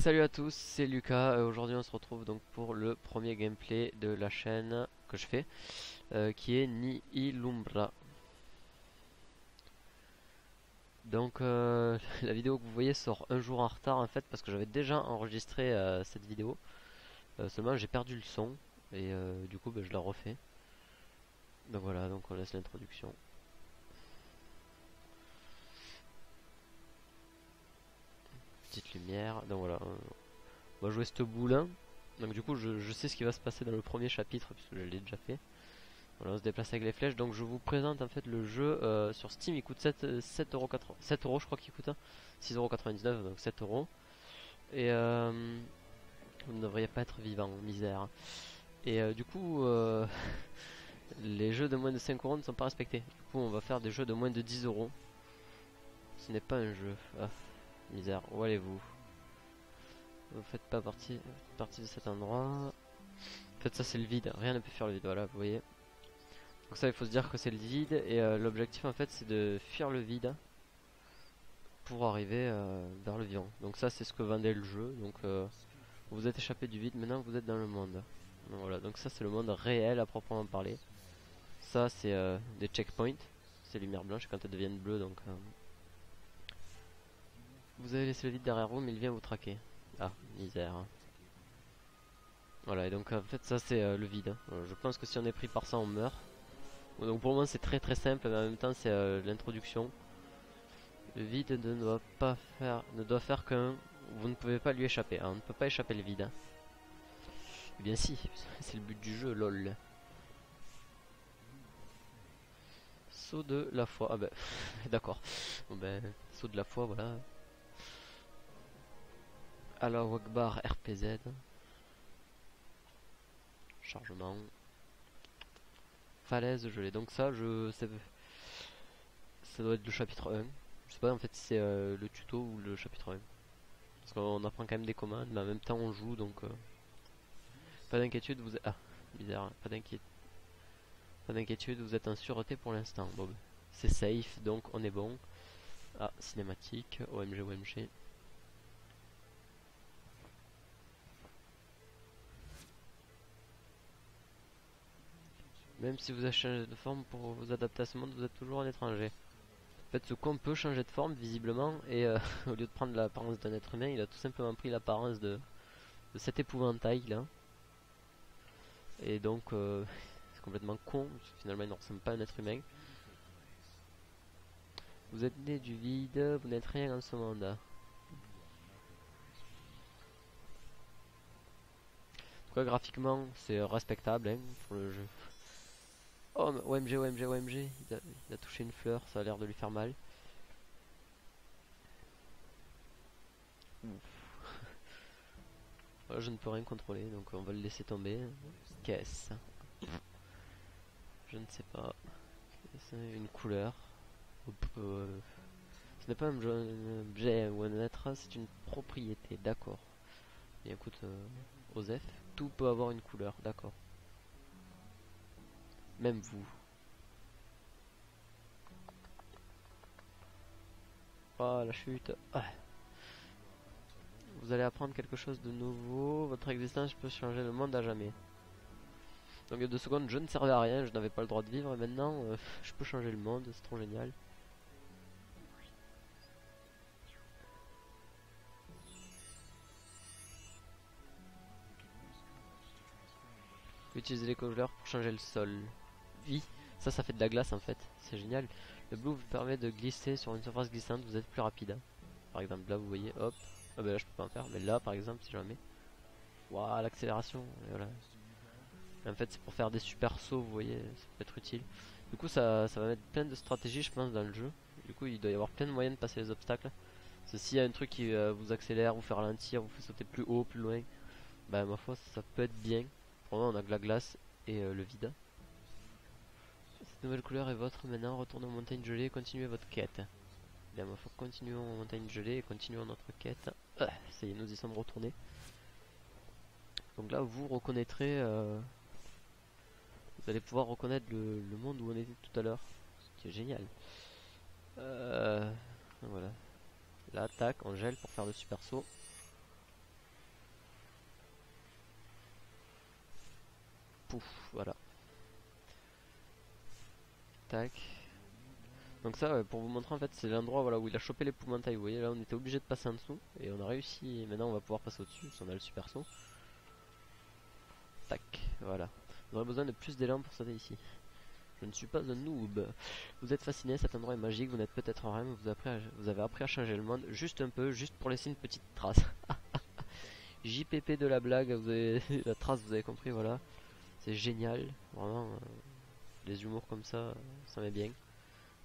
Salut à tous, c'est Lucas. Aujourd'hui on se retrouve donc pour le premier gameplay de la chaîne que je fais, qui est Nihilumbra. Donc la vidéo que vous voyez sort un jour en retard en fait parce que j'avais déjà enregistré cette vidéo. Seulement j'ai perdu le son et du coup je la refais. Donc voilà, donc on laisse l'introduction. Petite lumière, donc voilà. On va jouer ce boulin. Donc du coup je sais ce qui va se passer dans le premier chapitre puisque je l'ai déjà fait. Voilà, on se déplace avec les flèches. Donc je vous présente en fait le jeu sur Steam. Il coûte 7 euros, je crois qu'il coûte, hein. 6,99 €, donc 7 euros. Et vous ne devriez pas être vivant, misère. Et du coup, les jeux de moins de 5 euros ne sont pas respectés. Du coup, on va faire des jeux de moins de 10 euros. Ce n'est pas un jeu. Ah, misère. Où allez-vous? Vous faites pas partie de cet endroit. En fait, ça c'est le vide. Rien ne peut faire le vide. Voilà, vous voyez. Donc ça il faut se dire que c'est le vide et l'objectif en fait c'est de fuir le vide pour arriver vers le vivant. Donc ça c'est ce que vendait le jeu. Donc vous vous êtes échappé du vide, maintenant vous êtes dans le monde. Donc, voilà, donc ça c'est le monde réel à proprement parler. Ça c'est des checkpoints, ces lumières blanches quand elles deviennent bleues donc vous avez laissé le vide derrière vous mais il vient vous traquer. Ah, misère. Voilà et donc en fait ça c'est le vide. Je pense que si on est pris par ça on meurt. Donc pour le moment c'est très très simple mais en même temps c'est l'introduction. Le vide ne doit faire qu'un. Vous ne pouvez pas lui échapper. Hein. On ne peut pas échapper le vide. Hein. Eh bien si, c'est le but du jeu, lol. Saut de la foi. Ah ben, d'accord. Bon ben, saut de la foi, voilà. Allahu Akbar RPZ. Chargement. Falaise gelée. Donc ça doit être le chapitre 1. Je sais pas en fait si c'est le tuto ou le chapitre 1. Parce qu'on apprend quand même des commandes, mais en même temps on joue donc pas d'inquiétude, vous êtes. Ah, bizarre, hein. Pas d'inquiétude, vous êtes en sûreté pour l'instant. Bon, c'est safe, donc on est bon. Ah, cinématique, OMG, OMG. Même si vous avez changé de forme pour vous adapter à ce monde, vous êtes toujours un étranger. En fait, ce con peut changer de forme, visiblement, et au lieu de prendre l'apparence d'un être humain, il a tout simplement pris l'apparence de cet épouvantail là. Et donc, c'est complètement con, finalement, il ne ressemble pas à un être humain. Vous êtes né du vide, vous n'êtes rien en ce monde. Quoi, graphiquement, c'est respectable hein, pour le jeu. Oh, OMG, OMG, OMG, il a touché une fleur, ça a l'air de lui faire mal. Voilà, je ne peux rien contrôler, donc on va le laisser tomber. Qu'est-ce? Je ne sais pas. C'est une couleur. Ce n'est pas un objet ou un être, c'est une propriété, d'accord. Bien écoute, Osef, tout peut avoir une couleur, d'accord. Même vous. Oh la chute. Ah. Vous allez apprendre quelque chose de nouveau. Votre existence peut changer le monde à jamais. Donc il y a 2 secondes, je ne servais à rien, je n'avais pas le droit de vivre. Et maintenant, je peux changer le monde, c'est trop génial. Utilisez les couleurs pour changer le sol. Oui, ça fait de la glace en fait. C'est génial. Le blue vous permet de glisser sur une surface glissante, vous êtes plus rapide. Par exemple, là vous voyez, hop. Ah bah là je peux pas en faire, mais là par exemple, si jamais. Waouh, l'accélération. Voilà. En fait, c'est pour faire des super sauts, vous voyez, ça peut être utile. Du coup, ça va mettre plein de stratégies, je pense, dans le jeu. Du coup, il doit y avoir plein de moyens de passer les obstacles. S'il y a un truc qui vous accélère, vous fait ralentir, vous fait sauter plus haut, plus loin, bah ma foi, ça peut être bien. Pour moi, on a que la glace et le vide. Cette nouvelle couleur est votre maintenant. Retournez aux montagnes gelées et continuez votre quête. Bien, ma foi, continuons aux montagnes gelées et continuons notre quête. Ça y est, nous y sommes retournés. Donc là, vous reconnaîtrez. Vous allez pouvoir reconnaître le monde où on était tout à l'heure. Ce qui est génial. Voilà. Là, tac, on gèle pour faire le super saut. Pouf, voilà. Tac. Donc ça, ouais, pour vous montrer en fait, c'est l'endroit voilà, où il a chopé l'épouvantail. Vous voyez là, on était obligé de passer en dessous et on a réussi. Et maintenant, on va pouvoir passer au-dessus si on a le super saut. Tac, voilà. On aurait besoin de plus d'élan pour sauter ici. Je ne suis pas un noob. Vous êtes fasciné, cet endroit est magique, vous n'êtes peut-être en rêve, vous avez appris à changer le monde, juste un peu, juste pour laisser une petite trace. JPP de la blague, vous avez la trace, vous avez compris, voilà. C'est génial, vraiment, des humours comme ça met bien.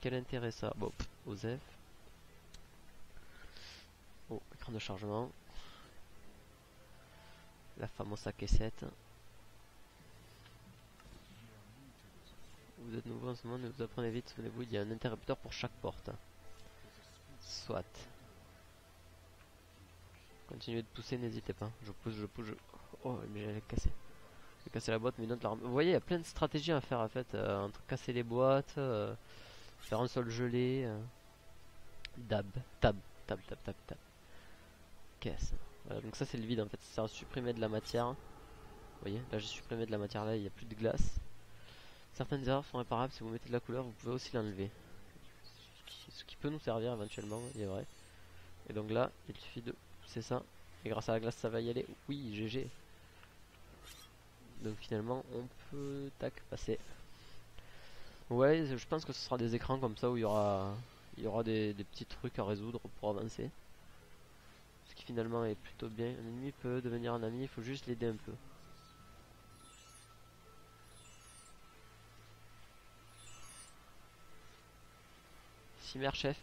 Quel intérêt ça? Bon, Osef. Oh, écran de chargement. La famosa caissette. Vous êtes nouveau en ce moment, vous apprenez vite, souvenez-vous, il y a un interrupteur pour chaque porte. Soit. Continuez de pousser, n'hésitez pas. Je pousse, Oh, mais j'allais casser. J'ai cassé la boîte, mais une autre l'arme. Vous voyez, il y a plein de stratégies à faire en fait. Entre casser les boîtes, faire un sol gelé. Tab. Caisse. Voilà, donc ça c'est le vide en fait. Ça sert à supprimer de la matière. Vous voyez, là j'ai supprimé de la matière, là il n'y a plus de glace. Certaines erreurs sont réparables, si vous mettez de la couleur, vous pouvez aussi l'enlever. Ce qui peut nous servir éventuellement, il est vrai. Et donc là, il suffit de pousser ça. Et grâce à la glace, ça va y aller. Oui, GG. Donc finalement, on peut passer. Ouais, je pense que ce sera des écrans comme ça où il y aura des petits trucs à résoudre pour avancer. Ce qui finalement est plutôt bien. Un ennemi peut devenir un ami, il faut juste l'aider un peu. Cimer chef.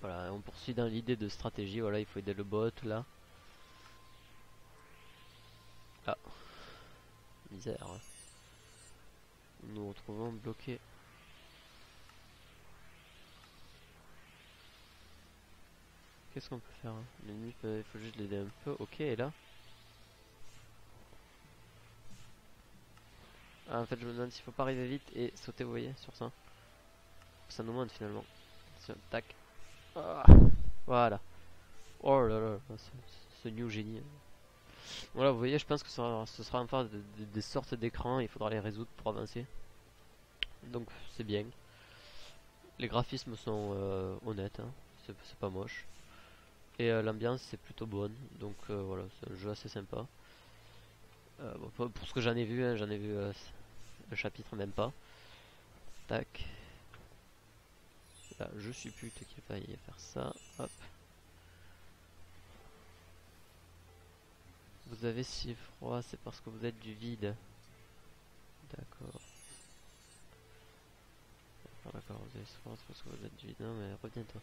Voilà, on poursuit dans l'idée de stratégie. Voilà, il faut aider le bot là. Ah, misère. Nous nous retrouvons bloqués. Qu'est-ce qu'on peut faire? L'ennemi il faut juste l'aider un peu. Ok, et là? Ah, en fait, je me demande s'il faut pas arriver vite et sauter, vous voyez, sur ça. Ça nous monte finalement. Tac. Ah, voilà. Oh là là, ce new génie. Voilà, vous voyez, je pense que ce sera enfin des sortes d'écrans. Il faudra les résoudre pour avancer. Donc, c'est bien. Les graphismes sont honnêtes, hein. C'est pas moche. Et l'ambiance c'est plutôt bonne. Donc voilà, c'est un jeu assez sympa. Bon, pour ce que j'en ai vu, hein, j'en ai vu le chapitre même pas. Tac. Là, je suis pute qu'il faille faire ça. Hop. Vous avez si froid, c'est parce que vous êtes du vide. D'accord. D'accord, vous avez si froid, c'est parce que vous êtes du vide. Non mais reviens-toi.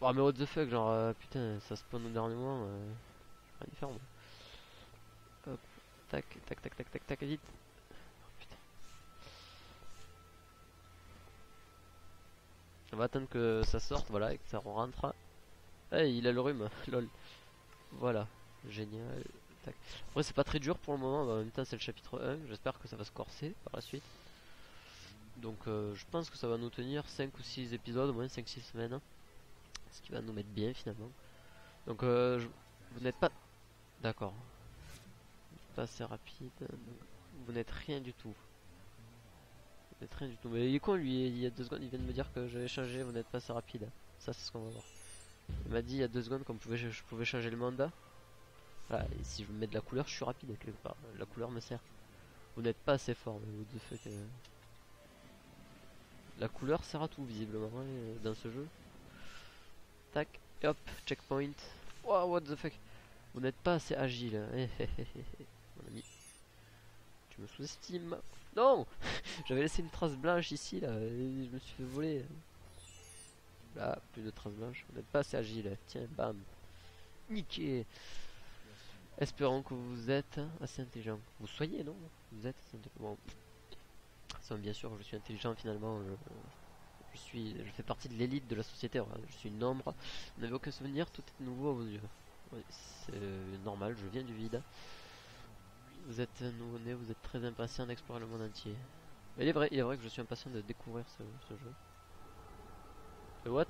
Oh mais what the fuck, genre putain, ça spawn au dernier moment. Je vais rien faire moi. Hop. Tac, vite. On va attendre que ça sorte, voilà, et que ça rentre. Hey, il a le rhume, lol. Voilà, génial. Tac. Après, c'est pas très dur pour le moment, mais en même temps, c'est le chapitre 1. J'espère que ça va se corser par la suite. Donc, je pense que ça va nous tenir 5 ou 6 épisodes, au moins 5-6 semaines. Ce qui va nous mettre bien finalement. Donc, vous n'êtes pas. D'accord. Pas assez rapide. Vous n'êtes rien du tout. Vous n'êtes rien du tout. Mais il est con lui, il y a 2 secondes, il vient de me dire que j'avais changé, vous n'êtes pas assez rapide. Ça, c'est ce qu'on va voir. Il m'a dit il y a 2 secondes qu'on je pouvais changer le mandat. Voilà, et si je mets de la couleur, je suis rapide quelque part. La couleur me sert. Vous n'êtes pas assez fort, mais what the fuck. La couleur sert à tout, visiblement, dans ce jeu. Tac, et hop, checkpoint. Wow, what the fuck. Vous n'êtes pas assez agile. Mon ami. Tu me sous-estimes. Non. J'avais laissé une trace blanche ici, là, et je me suis fait voler. Là, plus de traces blanches. Vous n'êtes pas assez agile. Tiens, bam. Niqué. Espérons que vous êtes assez intelligent. Vous soyez, non? Vous êtes assez intelligent. Bon. Ça, bien sûr, je suis intelligent finalement. Je fais partie de l'élite de la société. Voilà. Je suis une ombre. Vous n'avez aucun souvenir, tout est nouveau à vos yeux. Oui, c'est normal, je viens du vide. Vous êtes nouveau-né, vous êtes très impatient d'explorer le monde entier. Mais il est vrai que je suis impatient de découvrir ce jeu. Et what?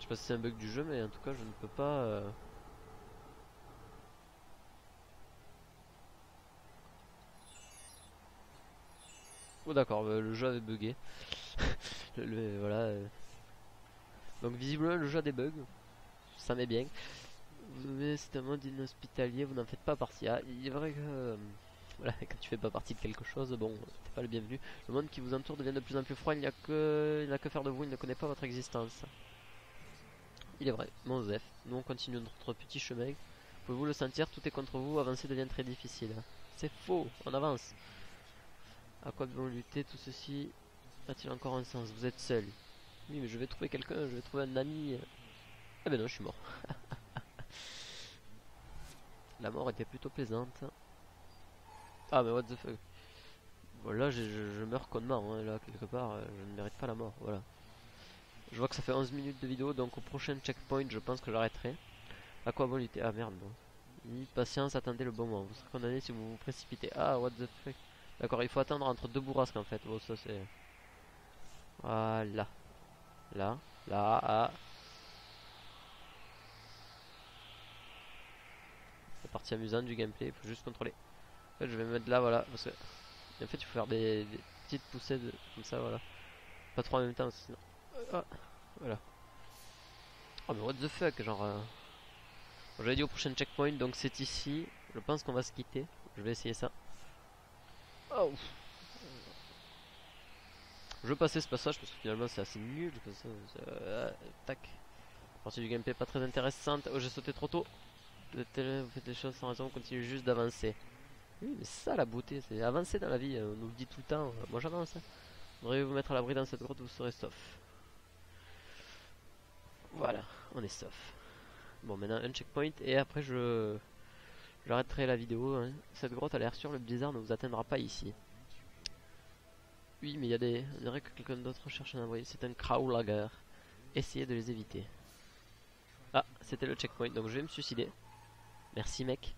sais pas si c'est un bug du jeu, mais en tout cas je ne peux pas... Oh d'accord, le jeu avait bugué. Voilà. Donc visiblement le jeu a des bugs, ça m'est bien. Mais c'est un mode inhospitalier, vous n'en faites pas partie. Ah, il est vrai que... voilà, quand tu fais pas partie de quelque chose, bon, t'es pas le bienvenu. Le monde qui vous entoure devient de plus en plus froid, il n'a que faire de vous, il ne connaît pas votre existence. Il est vrai, mon Zef, nous on continue notre petit chemin. Pouvez-vous le sentir, tout est contre vous, avancer devient très difficile. C'est faux, on avance. À quoi devons lutter, tout ceci a-t-il encore un sens? Vous êtes seul. Oui, mais je vais trouver quelqu'un, je vais trouver un ami. Ah ben non, je suis mort. La mort était plutôt plaisante. Ah mais what the fuck. Voilà, je meurs connement, hein, là, quelque part, je ne mérite pas la mort, voilà. Je vois que ça fait 11 minutes de vidéo, donc au prochain checkpoint, je pense que j'arrêterai. À quoi bon lutter? Ah merde, bon. Patience, attendez le bon moment. Vous serez condamné si vous vous précipitez. Ah, what the fuck. D'accord, il faut attendre entre deux bourrasques en fait. Bon, ça c'est... Voilà. Là, là, ah. La partie amusante du gameplay, il faut juste contrôler. En fait, je vais me mettre là, voilà. Parce que... en fait, il faut faire des petites poussées comme ça, voilà. Pas trop en même temps, sinon... Ah, voilà. Oh, mais what the fuck, genre... Bon, j'avais dit au prochain checkpoint, donc c'est ici. Je pense qu'on va se quitter. Je vais essayer ça. Oh. Je veux passer ce passage parce que finalement c'est assez nul. Tac. Partie du gameplay pas très intéressante. Oh, j'ai sauté trop tôt. Vous faites les choses sans raison, vous continuez juste d'avancer. Oui, mais c'est ça la beauté, c'est avancer dans la vie. On nous le dit tout le temps. Moi j'avance. Voudriez vous mettre à l'abri dans cette grotte, vous serez sauf. Voilà, on est sauf. Bon, maintenant un checkpoint et après j'arrêterai la vidéo. Hein. Cette grotte a l'air sûre, le blizzard ne vous atteindra pas ici. Oui, mais il y a des... on dirait que quelqu'un d'autre cherche un abri. C'est un Crawlager. Essayez de les éviter. Ah, c'était le checkpoint, donc je vais me suicider. Merci mec.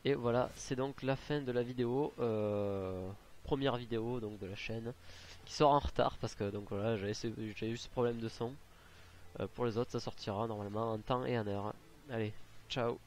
Et voilà, c'est donc la fin de la vidéo. Première vidéo donc de la chaîne. Qui sort en retard parce que donc voilà, j'ai eu ce problème de son. Pour les autres, ça sortira normalement en temps et en heure. Allez, ciao.